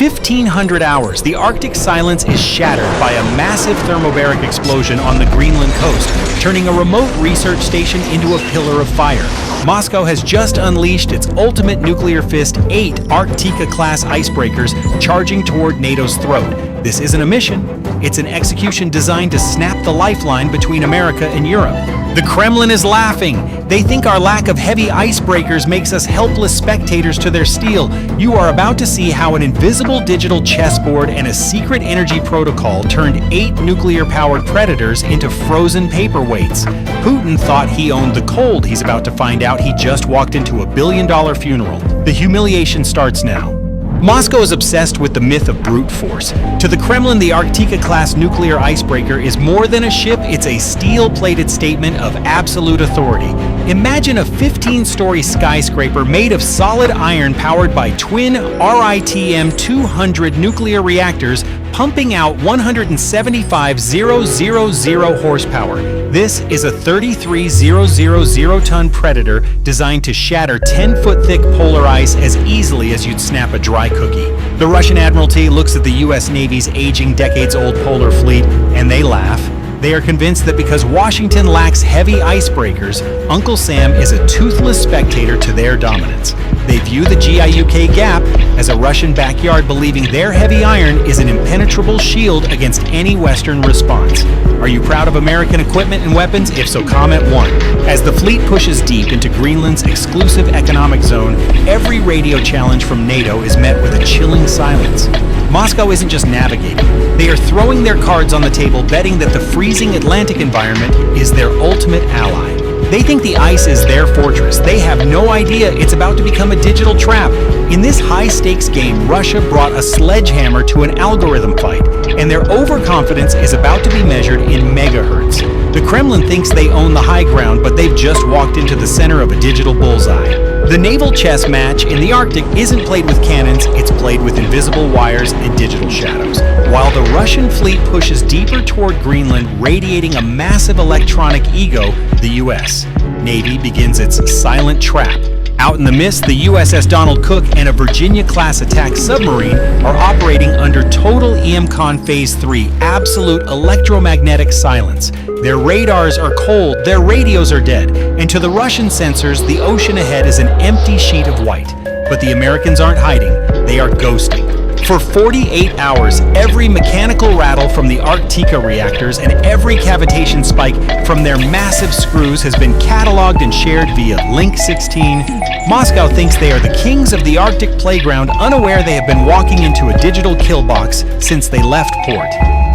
1,500 hours, the Arctic silence is shattered by a massive thermobaric explosion on the Greenland coast, turning a remote research station into a pillar of fire. Moscow has just unleashed its ultimate nuclear fist, 8 Arktika-class icebreakers charging toward NATO's throat. This isn't a mission, it's an execution designed to snap the lifeline between America and Europe. The Kremlin is laughing. They think our lack of heavy icebreakers makes us helpless spectators to their steel. You are about to see how an invisible digital chessboard and a secret energy protocol turned 8 nuclear-powered predators into frozen paperweights. Putin thought he owned the cold. He's about to find out he just walked into a billion-dollar funeral. The humiliation starts now. Moscow is obsessed with the myth of brute force. To the Kremlin, the Arktika-class nuclear icebreaker is more than a ship, it's a steel-plated statement of absolute authority. Imagine a 15-story skyscraper made of solid iron powered by twin RITM-200 nuclear reactors pumping out 175,000 horsepower. This is a 33,000-ton Predator designed to shatter 10-foot-thick polar ice as easily as you'd snap a dry cookie. The Russian Admiralty looks at the U.S. Navy's aging, decades-old polar fleet, and they laugh. They are convinced that because Washington lacks heavy icebreakers, Uncle Sam is a toothless spectator to their dominance. They view the GIUK Gap as a Russian backyard, believing their heavy iron is an impenetrable shield against any Western response. Are you proud of American equipment and weapons? If so, comment 1. As the fleet pushes deep into Greenland's exclusive economic zone, every radio challenge from NATO is met with a chilling silence. Moscow isn't just navigating. They are throwing their cards on the table, betting that the freezing Atlantic environment is their ultimate ally. They think the ice is their fortress. They have no idea it's about to become a digital trap. In this high-stakes game, Russia brought a sledgehammer to an algorithm fight, and their overconfidence is about to be measured in megahertz. The Kremlin thinks they own the high ground, but they've just walked into the center of a digital bullseye. The naval chess match in the Arctic isn't played with cannons, it's played with invisible wires and digital shadows. While the Russian fleet pushes deeper toward Greenland, radiating a massive electronic ego, the U.S. Navy begins its silent trap. Out in the mist, the USS Donald Cook and a Virginia-class attack submarine are operating under total EMCON Phase 3, absolute electromagnetic silence. Their radars are cold, their radios are dead, and to the Russian sensors, the ocean ahead is an empty sheet of white. But the Americans aren't hiding, they are ghosting. For 48 hours, every mechanical rattle from the Arktika reactors and every cavitation spike from their massive screws has been cataloged and shared via Link 16. Moscow thinks they are the kings of the Arctic playground, unaware they have been walking into a digital kill box since they left port.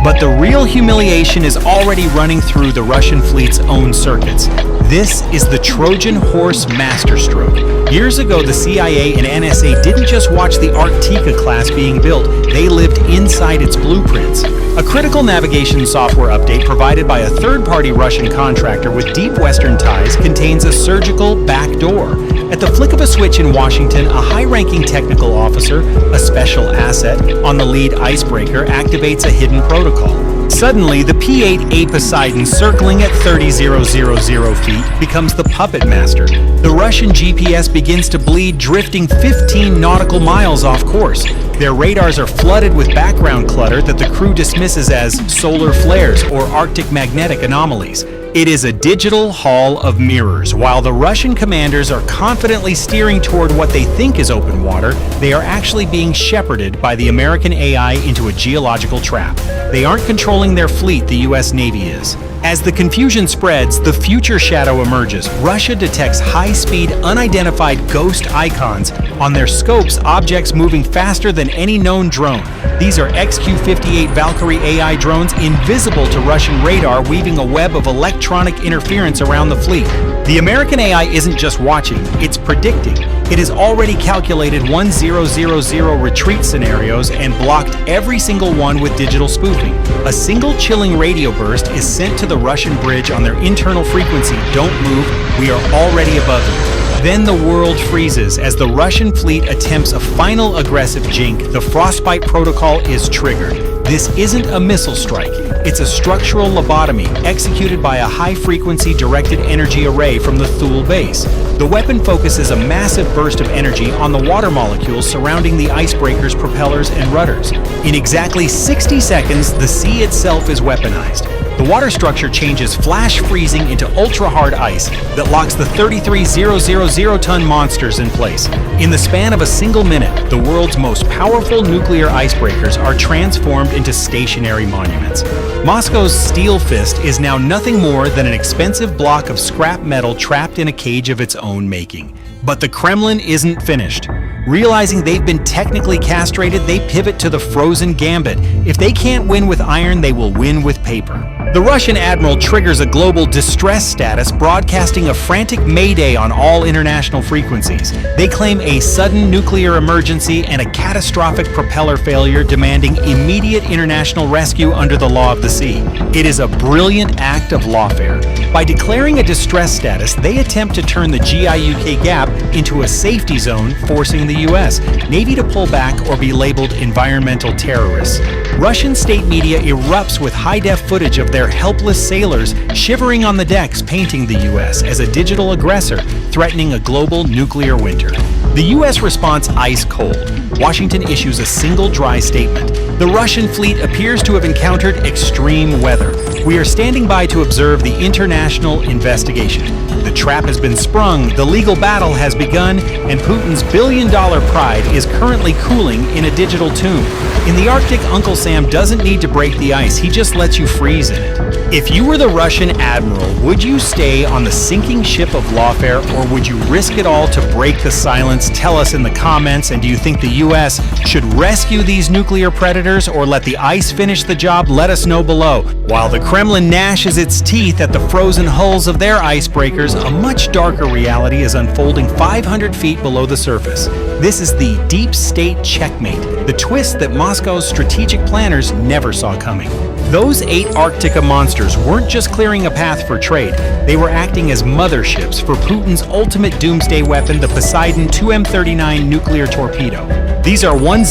But the real humiliation is already running through the Russian fleet's own circuits. This is the Trojan horse masterstroke. Years ago, the CIA and NSA didn't just watch the Arktika class being built, they lived inside its blueprints. A critical navigation software update provided by a third-party Russian contractor with deep Western ties contains a surgical backdoor. At the flick of a switch in Washington, a high-ranking technical officer, a special asset, on the lead icebreaker activates a hidden protocol. Suddenly, the P-8A Poseidon circling at 30,000 feet becomes the puppet master. The Russian GPS begins to bleed, drifting 15 nautical miles off course. Their radars are flooded with background clutter that the crew dismisses as solar flares or Arctic magnetic anomalies. It is a digital hall of mirrors. While the Russian commanders are confidently steering toward what they think is open water, they are actually being shepherded by the American AI into a geological trap. They aren't controlling their fleet, the U.S. Navy is. As the confusion spreads, the future shadow emerges. Russia detects high-speed, unidentified ghost icons. On their scopes, objects moving faster than any known drone. These are XQ-58 Valkyrie AI drones, invisible to Russian radar, weaving a web of electronic interference around the fleet. The American AI isn't just watching, it's predicting. It has already calculated 1000 retreat scenarios and blocked every single one with digital spoofing. A single chilling radio burst is sent to the Russian bridge on their internal frequency. Don't move, we are already above you. Then the world freezes as the Russian fleet attempts a final aggressive jink. The frostbite protocol is triggered. This isn't a missile strike. It's a structural lobotomy executed by a high-frequency directed energy array from the Thule base. The weapon focuses a massive burst of energy on the water molecules surrounding the Icebreakers' propellers and rudders. In exactly 60 seconds, the sea itself is weaponized. The water structure changes flash freezing into ultra-hard ice that locks the 33,000-ton monsters in place. In the span of a single minute, the world's most powerful nuclear icebreakers are transformed into stationary monuments. Moscow's steel fist is now nothing more than an expensive block of scrap metal trapped in a cage of its own making. But the Kremlin isn't finished. Realizing they've been technically castrated, they pivot to the frozen gambit. If they can't win with iron, they will win with paper. The Russian admiral triggers a global distress status, broadcasting a frantic mayday on all international frequencies. They claim a sudden nuclear emergency and a catastrophic propeller failure, demanding immediate international rescue under the law of the sea. It is a brilliant act of lawfare. By declaring a distress status, they attempt to turn the GIUK gap into a safety zone, forcing the US Navy to pull back or be labeled environmental terrorists. Russian state media erupts with high-def footage of their helpless sailors shivering on the decks, painting the US as a digital aggressor threatening a global nuclear winter. The US responds ice cold. Washington issues a single dry statement. The Russian fleet appears to have encountered extreme weather. We are standing by to observe the international investigation. The trap has been sprung, the legal battle has begun, and Putin's billion-dollar pride is currently cooling in a digital tomb. In the Arctic, Uncle Sam doesn't need to break the ice, he just lets you freeze in it. If you were the Russian admiral, would you stay on the sinking ship of lawfare, or would you risk it all to break the silence? Tell us in the comments. And do you think the US should rescue these nuclear predators or let the ice finish the job? Let us know below. While the Kremlin gnashes its teeth at the frozen hulls of their icebreakers, a much darker reality is unfolding 500 feet below the surface. This is the deep state checkmate, the twist that Moscow's strategic planners never saw coming. Those 8 Arctica monsters weren't just clearing a path for trade, they were acting as motherships for Putin's ultimate doomsday weapon, the Poseidon 2M39 nuclear torpedo. These are 100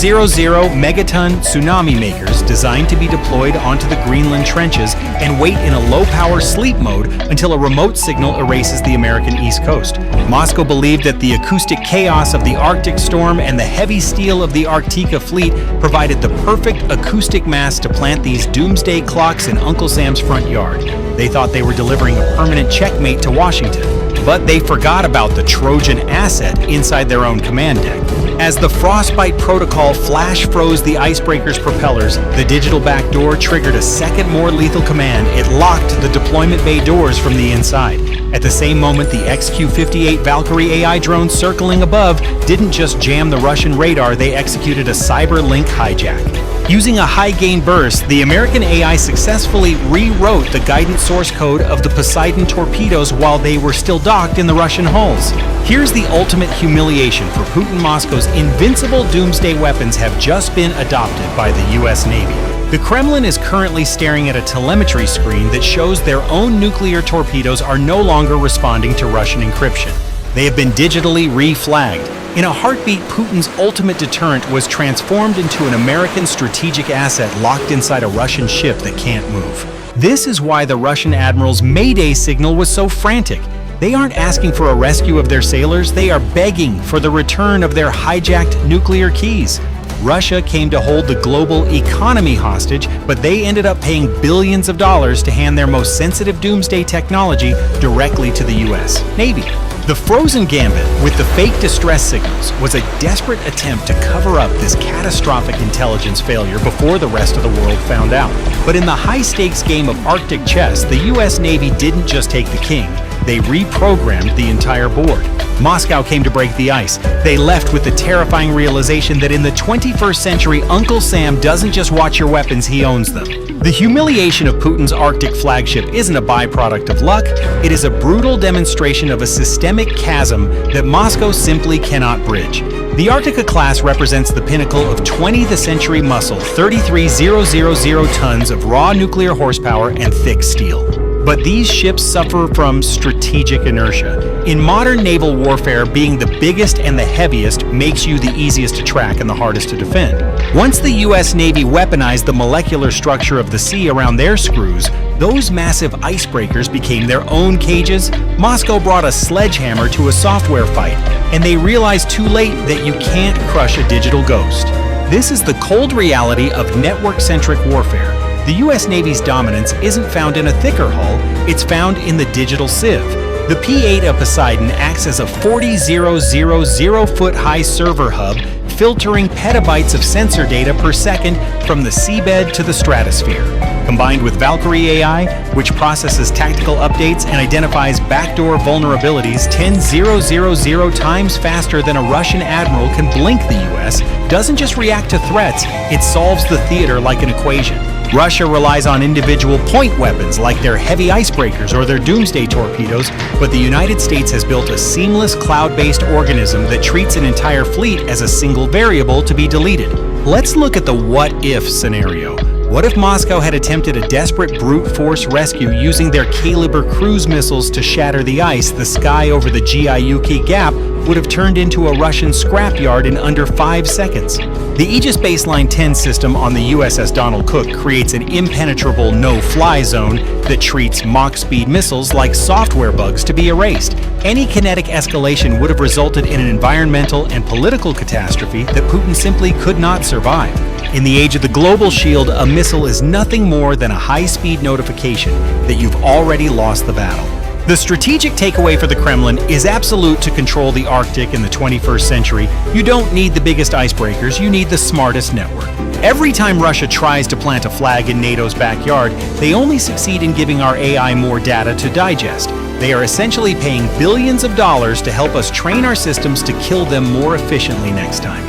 megaton tsunami makers designed to be deployed onto the Greenland trenches and wait in a low-power sleep mode until a remote signal erases the American East Coast. Moscow believed that the acoustic chaos of the Arctic storm and the heavy steel of the Arctica fleet provided the perfect acoustic mass to plant these doomsday clocks in Uncle Sam's front yard. They thought they were delivering a permanent checkmate to Washington, but they forgot about the Trojan asset inside their own command deck. As the Frostbite protocol flash froze the icebreaker's propellers, the digital backdoor triggered a second more lethal command. It locked the deployment bay doors from the inside. At the same moment, the XQ-58 Valkyrie AI drone circling above didn't just jam the Russian radar, they executed a cyber-link hijack. Using a high-gain burst, the American AI successfully rewrote the guidance source code of the Poseidon torpedoes while they were still docked in the Russian hulls. Here's the ultimate humiliation for Putin. Moscow's invincible doomsday weapons have just been adopted by the US Navy. The Kremlin is currently staring at a telemetry screen that shows their own nuclear torpedoes are no longer responding to Russian encryption. They have been digitally reflagged. In a heartbeat, Putin's ultimate deterrent was transformed into an American strategic asset locked inside a Russian ship that can't move. This is why the Russian admiral's Mayday signal was so frantic. They aren't asking for a rescue of their sailors, they are begging for the return of their hijacked nuclear keys. Russia came to hold the global economy hostage, but they ended up paying billions of dollars to hand their most sensitive doomsday technology directly to the US Navy. The frozen gambit with the fake distress signals was a desperate attempt to cover up this catastrophic intelligence failure before the rest of the world found out. But in the high-stakes game of Arctic chess, the US Navy didn't just take the king, they reprogrammed the entire board. Moscow came to break the ice. They left with the terrifying realization that in the 21st century, Uncle Sam doesn't just watch your weapons, he owns them. The humiliation of Putin's Arctic flagship isn't a byproduct of luck, it is a brutal demonstration of a systemic chasm that Moscow simply cannot bridge. The Arctica class represents the pinnacle of 20th century muscle, 33,000 tons of raw nuclear horsepower and thick steel. But these ships suffer from strategic inertia. In modern naval warfare, being the biggest and the heaviest makes you the easiest to track and the hardest to defend. Once the US Navy weaponized the molecular structure of the sea around their screws, those massive icebreakers became their own cages. Moscow brought a sledgehammer to a software fight, and they realized too late that you can't crush a digital ghost. This is the cold reality of network-centric warfare. The US Navy's dominance isn't found in a thicker hull, it's found in the digital sieve. The P-8 of Poseidon acts as a 40,000-foot-high server hub, filtering petabytes of sensor data per second from the seabed to the stratosphere. Combined with Valkyrie AI, which processes tactical updates and identifies backdoor vulnerabilities 10,000 times faster than a Russian admiral can blink, the US doesn't just react to threats, it solves the theater like an equation. Russia relies on individual point weapons like their heavy icebreakers or their doomsday torpedoes, but the United States has built a seamless cloud-based organism that treats an entire fleet as a single variable to be deleted. Let's look at the what-if scenario. What if Moscow had attempted a desperate brute force rescue using their Caliber cruise missiles to shatter the ice? The sky over the Giayuki Gap would have turned into a Russian scrapyard in under 5 seconds. The Aegis Baseline 10 system on the USS Donald Cook creates an impenetrable no-fly zone that treats Mach-speed missiles like software bugs to be erased. Any kinetic escalation would have resulted in an environmental and political catastrophe that Putin simply could not survive. In the age of the global shield, a missile is nothing more than a high-speed notification that you've already lost the battle. The strategic takeaway for the Kremlin is absolute. To control the Arctic in the 21st century, you don't need the biggest icebreakers, you need the smartest network. Every time Russia tries to plant a flag in NATO's backyard, they only succeed in giving our AI more data to digest. They are essentially paying billions of dollars to help us train our systems to kill them more efficiently next time.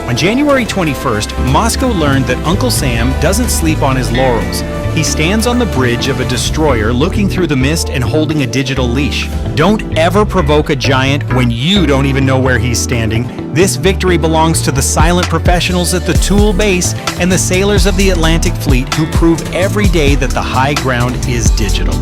On January 21st, Moscow learned that Uncle Sam doesn't sleep on his laurels. He stands on the bridge of a destroyer looking through the mist and holding a digital leash. Don't ever provoke a giant when you don't even know where he's standing. This victory belongs to the silent professionals at the Tool base and the sailors of the Atlantic Fleet who prove every day that the high ground is digital.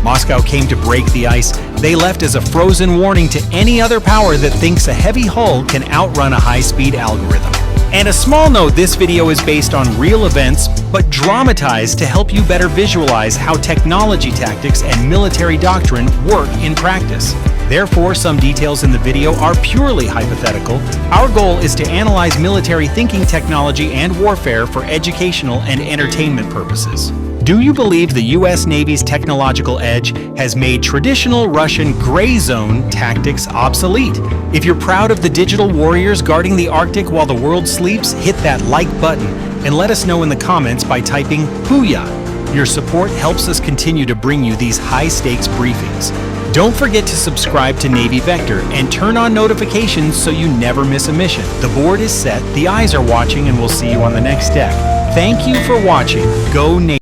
Moscow came to break the ice. They left as a frozen warning to any other power that thinks a heavy hull can outrun a high-speed algorithm. And a small note, this video is based on real events, but dramatized to help you better visualize how technology tactics and military doctrine work in practice. Therefore, some details in the video are purely hypothetical. Our goal is to analyze military thinking, technology, and warfare for educational and entertainment purposes. Do you believe the US Navy's technological edge has made traditional Russian gray zone tactics obsolete? If you're proud of the digital warriors guarding the Arctic while the world sleeps, hit that like button and let us know in the comments by typing "Booyah." Your support helps us continue to bring you these high-stakes briefings. Don't forget to subscribe to Navy Vector and turn on notifications so you never miss a mission. The board is set, the eyes are watching, and we'll see you on the next deck. Thank you for watching. Go Navy!